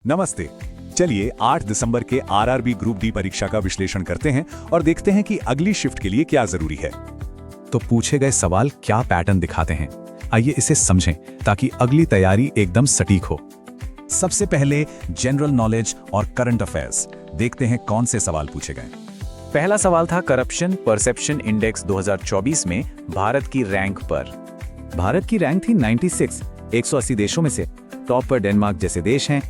नमस्ते। चलिए 8 दिसंबर के आरआरबी ग्रुप डी परीक्षा का विश्लेषण करते हैं और देखते हैं कि अगली शिफ्ट के लिए क्या जरूरी है। तो पूछे गए सवाल क्या पैटर्न दिखाते हैं, आइए इसे समझें ताकि अगली तैयारी एकदम सटीक हो। सबसे पहले जनरल नॉलेज और करंट अफेयर्स देखते हैं कौन से सवाल पूछे गए। पहला सवाल था करप्शन परसेप्शन इंडेक्स 2024 में भारत की रैंक पर। भारत की रैंक थी 96, 180 देशों में से। टॉप पर डेनमार्क जैसे देश हैं।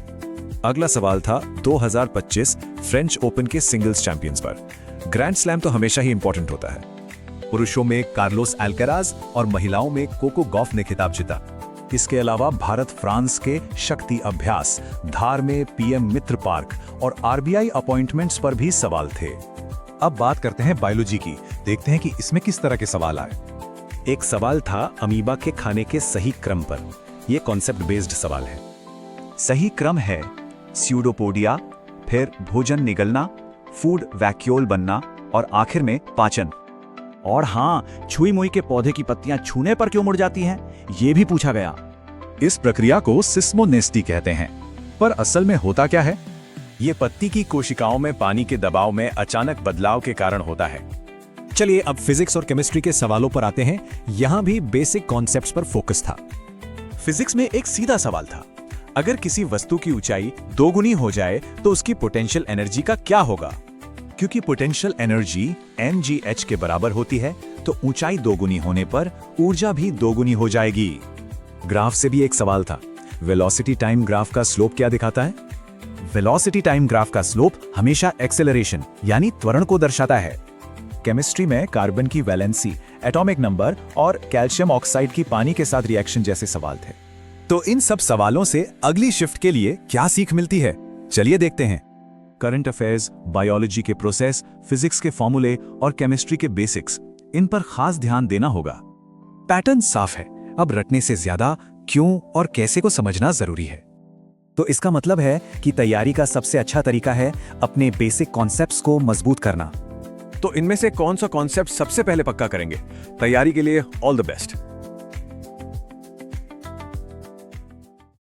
अगला सवाल था 2025 फ्रेंच ओपन के सिंगल्स चैंपियंस पर। ग्रैंड स्लैम तो हमेशा ही इंपॉर्टेंट होता है। पुरुषों में कार्लोस अल्कराज और महिलाओं में कोको गॉफ ने खिताब जीता। इसके अलावा भारत फ्रांस के शक्ति अभ्यास, धार में पीएम मित्र पार्क और आरबीआई अपॉइंटमेंट्स पर भी सवाल थे। अब बात करते हैं बायोलॉजी की, देखते हैं कि इसमें किस तरह के सवाल आए। एक सवाल था अमीबा के खाने के सही क्रम पर। यह कॉन्सेप्ट बेस्ड सवाल है। सही क्रम है स्यूडोपोडिया, फिर भोजन निगलना, फूड वैक्यूल बनना और आखिर में पाचन। और हाँ, छुई मुई के पौधे की पत्तियां छूने पर क्यों मुड़ जाती हैं, ये भी पूछा गया। इस प्रक्रिया को सिस्मोनेस्टी कहते हैं, पर असल में होता क्या है? ये पत्ती की कोशिकाओं में पानी के दबाव में अचानक बदलाव के कारण होता है। चलिए अब फिजिक्स और केमिस्ट्री के सवालों पर आते हैं। यहां भी बेसिक कॉन्सेप्ट्स पर फोकस था। फिजिक्स में एक सीधा सवाल था, अगर किसी वस्तु की ऊंचाई दोगुनी हो जाए तो उसकी पोटेंशियल एनर्जी का क्या होगा? क्योंकि पोटेंशियल एनर्जी mgh के बराबर होती है, तो ऊंचाई दोगुनी होने पर ऊर्जा भी दोगुनी हो जाएगी। ग्राफ से भी एक सवाल था। वेलोसिटी टाइम ग्राफ का स्लोप क्या दिखाता है? वेलोसिटी टाइम ग्राफ का स्लोप हमेशा एक्सेलरेशन यानी त्वरण को दर्शाता है। केमिस्ट्री में कार्बन की वैलेंसी, एटॉमिक नंबर और कैल्शियम ऑक्साइड की पानी के साथ रिएक्शन जैसे सवाल थे। तो इन सब सवालों से अगली शिफ्ट के लिए क्या सीख मिलती है, चलिए देखते हैं। करंट अफेयर्स, बायोलॉजी के प्रोसेस, फिजिक्स के फॉर्मूले और केमिस्ट्री के बेसिक्स, इन पर खास ध्यान देना होगा। पैटर्न साफ है, अब रटने से ज्यादा क्यों और कैसे को समझना जरूरी है। तो इसका मतलब है कि तैयारी का सबसे अच्छा तरीका है अपने बेसिक कॉन्सेप्ट्स को मजबूत करना। तो इनमें से कौन सा कॉन्सेप्ट सबसे पहले पक्का करेंगे? तैयारी के लिए ऑल द बेस्ट।